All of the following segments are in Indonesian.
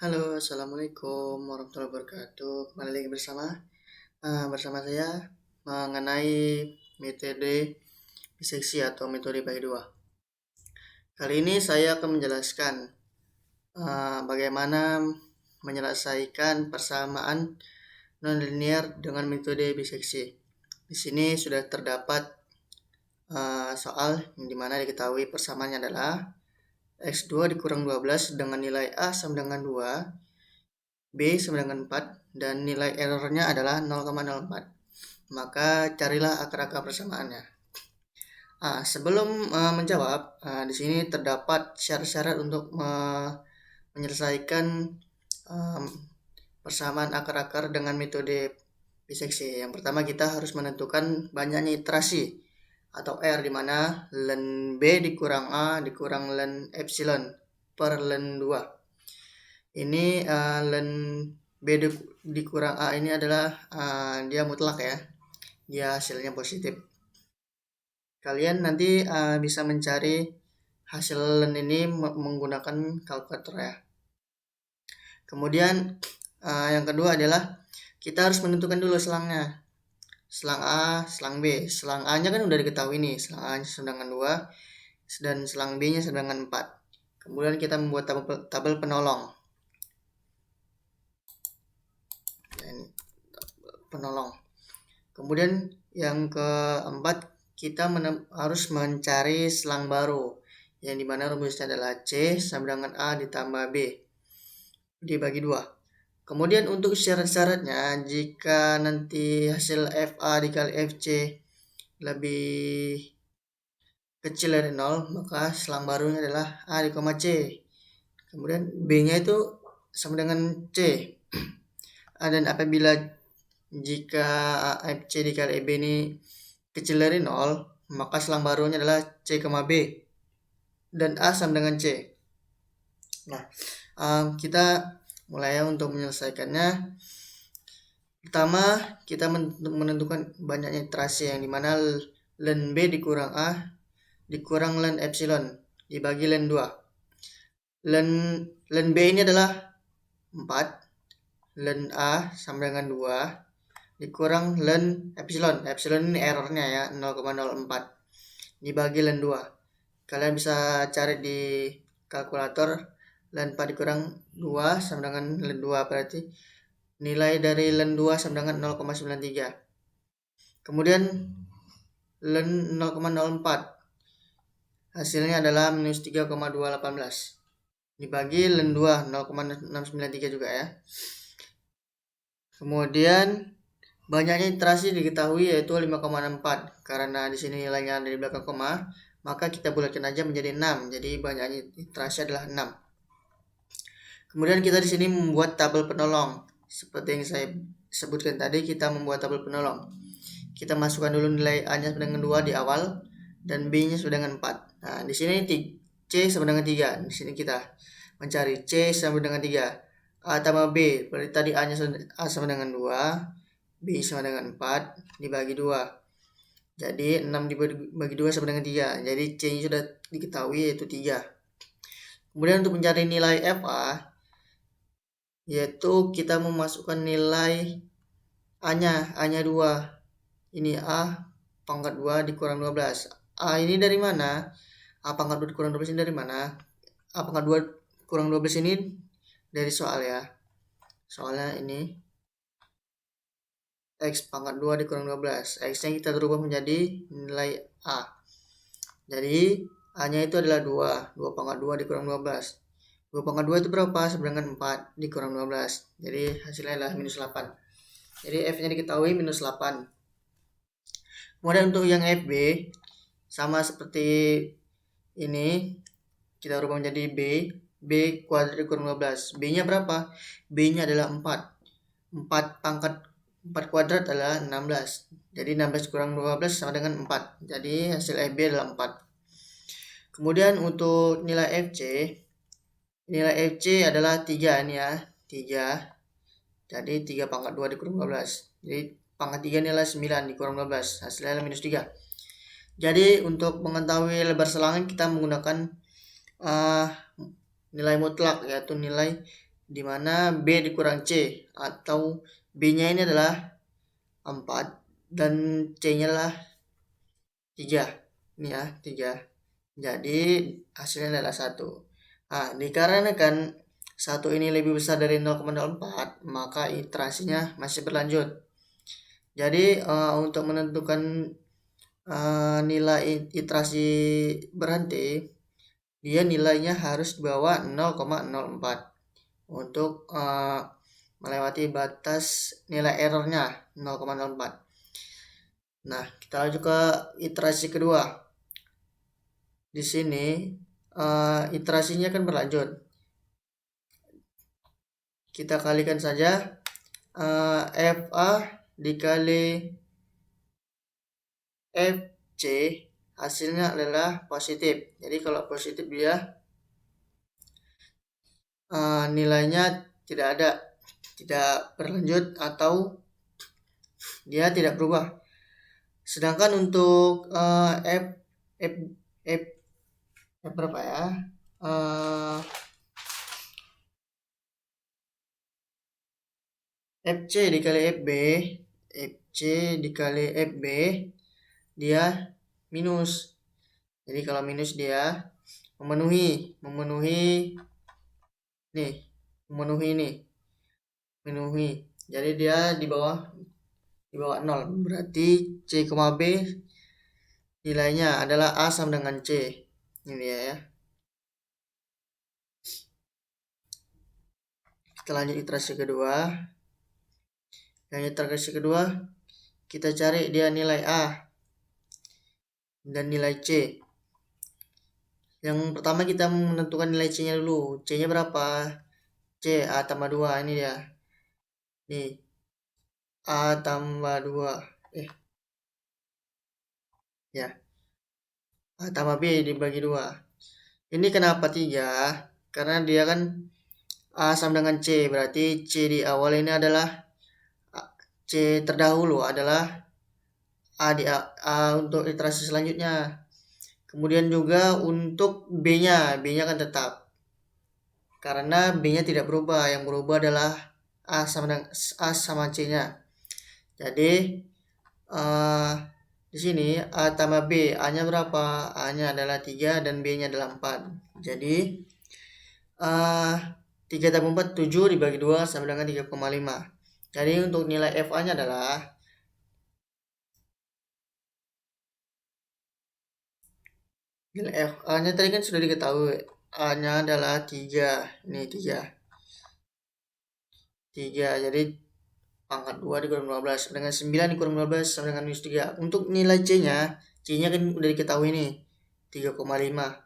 Halo, assalamualaikum warahmatullahi wabarakatuh. Kembali lagi bersama saya mengenai metode biseksi atau metode bagi dua. Kali ini saya akan menjelaskan bagaimana menyelesaikan persamaan nonlinear dengan metode biseksi. Di sini sudah terdapat soal yang dimana diketahui persamaannya adalah X2 dikurang 12 dengan nilai A sama dengan 2, B sama dengan 4, dan nilai errornya adalah 0,04. Maka carilah akar-akar persamaannya. Sebelum menjawab, di sini terdapat syarat-syarat untuk menyelesaikan persamaan akar-akar dengan metode biseksi. Yang pertama kita harus menentukan banyaknya iterasi atau R, di mana len B dikurang A dikurang len epsilon per len 2. Ini len B dikurang A ini adalah dia mutlak ya, dia hasilnya positif. Kalian nanti bisa mencari hasil len ini menggunakan kalkulator ya. Kemudian yang kedua adalah kita harus menentukan dulu selangnya. Selang A, selang B. Selang A nya kan udah diketahui nih, selang A nya sedangkan 2 dan selang B nya sedangkan 4. Kemudian kita membuat tabel penolong. Kemudian yang keempat, kita harus mencari selang baru, yang dimana rumusnya adalah C sama dengan A ditambah B dibagi 2. Kemudian untuk syarat-syaratnya, jika nanti hasil FA dikali FC lebih kecil dari 0, maka selang barunya adalah A di koma C. Kemudian B-nya itu sama dengan C. Dan apabila jika FC dikali B ini kecil dari 0, maka selang barunya adalah C, B. Dan A sama dengan C. Nah, kita mulai untuk menyelesaikannya. Pertama, kita menentukan banyaknya iterasi, yang dimana len B dikurang A dikurang len epsilon dibagi len 2. Len B ini adalah 4, len A sama dengan 2 dikurang len epsilon. Epsilon ini errornya ya, 0,04 dibagi len 2. Kalian bisa cari di kalkulator, len 4 dikurang 2 sama dengan len 2, berarti nilai dari len 2 sama dengan 0,93. Kemudian len 0,04 hasilnya adalah minus 3,218 dibagi len 2 0,693 juga ya. Kemudian banyaknya iterasi diketahui yaitu 5,64. Karena di sini nilainya ada di belakang koma, maka kita bulatkan aja menjadi 6. Jadi banyaknya iterasi adalah 6. Kemudian kita di sini membuat tabel penolong. Seperti yang saya sebutkan tadi, kita membuat tabel penolong. Kita masukkan dulu nilai A-nya dengan 2 di awal dan B-nya dengan 4. Nah, di sini C sama dengan 3. Di sini kita mencari C sama dengan 3. A tambah B, berarti tadi A-nya sama dengan 2, B sama dengan 4 dibagi 2. Jadi 6 dibagi 2 sama dengan 3. Jadi C-nya sudah diketahui yaitu 3. Kemudian untuk mencari nilai FA, yaitu kita memasukkan nilai A-nya 2. Ini A pangkat 2 dikurang 12. A ini dari mana? A pangkat 2 dikurang 12 ini dari mana? A pangkat 2 kurang 12 ini dari soal ya. Soalnya ini X pangkat 2 dikurang 12. X-nya kita berubah menjadi nilai A. Jadi A-nya itu adalah 2. 2 pangkat 2 dikurang 12. 2 pangkat 2 itu berapa? Sama dengan 4 dikurang 12. Jadi hasilnya adalah minus 8. Jadi F-nya diketahui minus 8. Kemudian untuk yang FB, sama seperti ini, kita rubah menjadi B kuadrat dikurang 12. B-nya berapa? B-nya adalah 4. 4 pangkat 4 kuadrat adalah 16. Jadi 16 kurang 12 sama dengan 4. Jadi hasil FB adalah 4. Kemudian untuk nilai FC adalah 3 ini ya. 3. Jadi 3 pangkat 2 dikurang 12. Jadi pangkat 3 adalah 9 dikurang 12. Hasilnya adalah minus 3. Jadi untuk mengetahui lebar selang kita menggunakan nilai mutlak, yaitu nilai di mana B dikurang C, atau B-nya ini adalah 4 dan C-nya adalah 3. Ini ya, 3. Jadi hasilnya adalah 1. Nah, dikarenakan 1 ini lebih besar dari 0,04, maka iterasinya masih berlanjut. Jadi untuk menentukan nilai iterasi berhenti, dia nilainya harus di bawah 0,04 untuk melewati batas nilai errornya 0,04. Nah, kita lanjut ke iterasi kedua. Di sini iterasinya kan berlanjut. Kita kalikan saja FA dikali FC, hasilnya adalah positif. Jadi kalau positif dia nilainya tidak ada, tidak berlanjut atau dia tidak berubah. Sedangkan untuk F, F, F, F berapa ya? FC dikali FB, FC dikali FB, dia minus. Jadi kalau minus dia memenuhi nih, memenuhi. Jadi dia di bawah 0. Berarti C, B nilainya adalah A sama dengan C. Ini dia ya. Kita lanjut iterasi kedua. Yang iterasi kedua, kita cari dia nilai A dan nilai C. Yang pertama kita menentukan nilai C-nya dulu. C-nya berapa? C, A tambah 2. Ini dia. Nih. A tambah 2. Ya. A tambah B dibagi 2. Ini kenapa 3? Karena dia kan A sama dengan C. Berarti C di awal ini adalah C terdahulu adalah A untuk iterasi selanjutnya. Kemudian juga untuk B-nya kan tetap. Karena B-nya tidak berubah, yang berubah adalah A sama C-nya. Jadi di sini A tambah B, A-nya berapa? A-nya adalah 3 dan B-nya adalah 4. Jadi 3 tambah 4, 7 dibagi 2 sama dengan 3,5. Jadi untuk nilai FA-nya adalah nilai FA-nya tadi kan sudah diketahui. A-nya adalah 3. Ini 3. Jadi pangkat 2 dikurang 12. Dengan 9 dikurang 12 sama dengan minus 3. Untuk nilai C-nya kan udah diketahui nih. 3,5.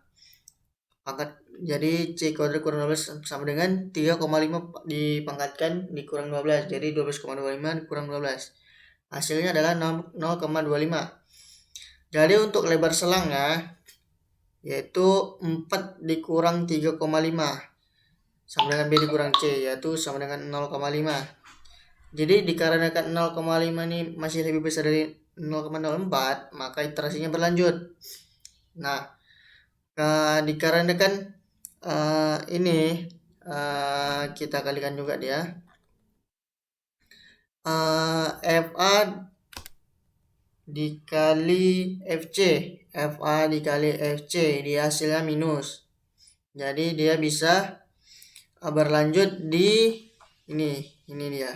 Pangkat, jadi C kuadrat kurang 12 sama dengan 3,5 dipangkatkan dikurang 12. Jadi 12,25 dikurang 12. Hasilnya adalah 0,25. Jadi untuk lebar selangnya yaitu 4 dikurang 3,5 sama dengan B dikurang C, yaitu sama dengan 0,5. Jadi dikarenakan 0,5 ini masih lebih besar dari 0,04, maka iterasinya berlanjut. Nah, dikarenakan ini kita kalikan juga dia FA dikali FC, FA dikali FC, dia hasilnya minus. Jadi dia bisa berlanjut di ini dia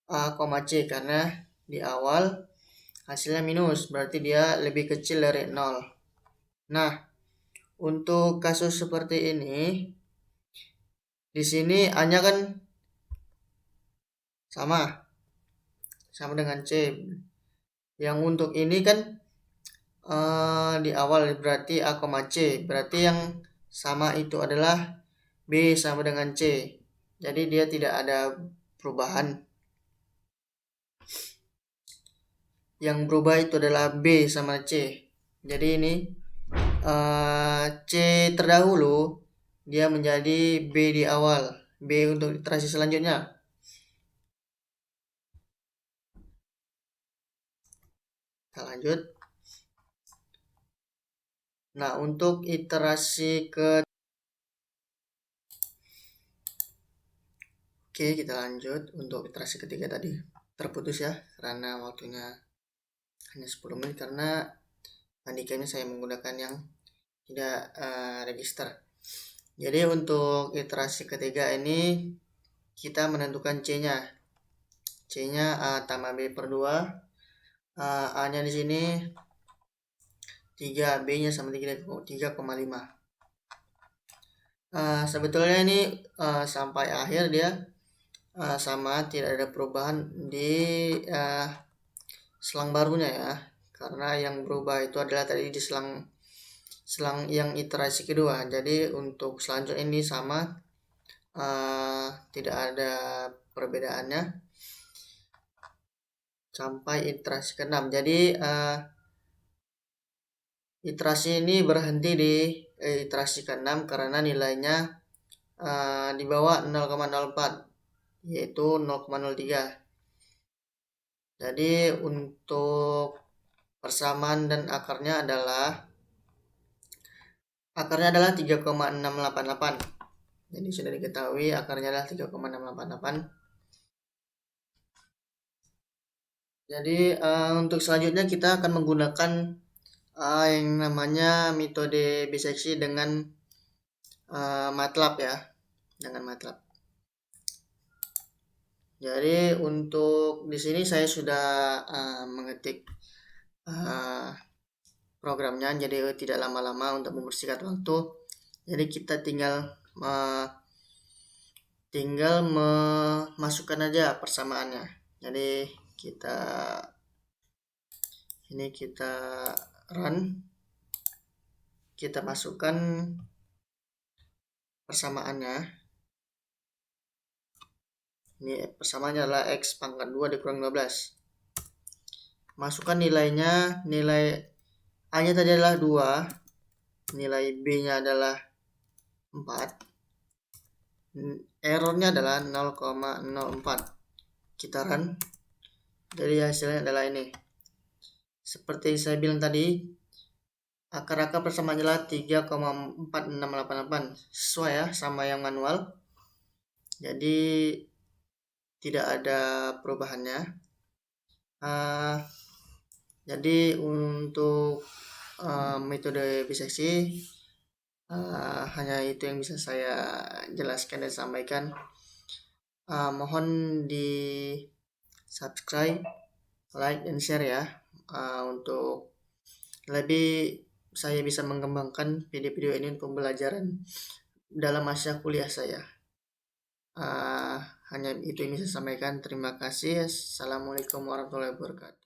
A, C, karena di awal hasilnya minus, berarti dia lebih kecil dari 0. Nah, untuk kasus seperti ini, di sini A-nya kan sama dengan C. Yang untuk ini kan di awal berarti A, C. Berarti yang sama itu adalah B sama dengan C. Jadi dia tidak ada perubahan. Yang berubah itu adalah B sama C. Jadi ini C terdahulu dia menjadi B di awal. B untuk iterasi selanjutnya. Kita lanjut. Nah, untuk iterasi Oke, kita lanjut untuk iterasi ketiga tadi. Terputus ya, karena waktunya hanya 10 menit karena tandikanya saya menggunakan yang tidak register. Jadi untuk iterasi ketiga ini kita menentukan C-nya. C-nya A tambah B per 2. A-nya di sini 3, B-nya sama 3,5. Sebetulnya ini sampai akhir dia sama, tidak ada perubahan di selang barunya ya, karena yang berubah itu adalah tadi di selang yang iterasi kedua. Jadi untuk selanjutnya ini sama, tidak ada perbedaannya sampai iterasi ke-6. Jadi iterasi ini berhenti di iterasi ke-6 karena nilainya di bawah 0,04, yaitu 0,03. Jadi untuk persamaan dan akarnya adalah 3,688. Jadi sudah diketahui akarnya adalah 3,688. Jadi untuk selanjutnya kita akan menggunakan yang namanya metode biseksi dengan MATLAB ya, dengan MATLAB. Jadi untuk di sini saya sudah mengetik programnya, jadi tidak lama-lama untuk membersihkan waktu. Jadi kita tinggal memasukkan aja persamaannya. Jadi kita run, kita masukkan persamaannya. Ini persamaannya adalah X pangkat 2 dikurang 12. Masukkan nilainya, nilai A-nya tadi adalah 2, nilai B-nya adalah 4, errornya adalah 0,04. Kita run, jadi hasilnya adalah ini. Seperti saya bilang tadi, akar-akar persamaannya adalah 3,4688, sesuai ya sama yang manual. Jadi tidak ada perubahannya. Jadi untuk metode biseksi hanya itu yang bisa saya jelaskan dan sampaikan. Mohon di subscribe, like, dan share ya, untuk lebih saya bisa mengembangkan video-video ini untuk pembelajaran dalam masa kuliah saya. Hanya itu yang bisa saya sampaikan. Terima kasih. Assalamualaikum warahmatullahi wabarakatuh.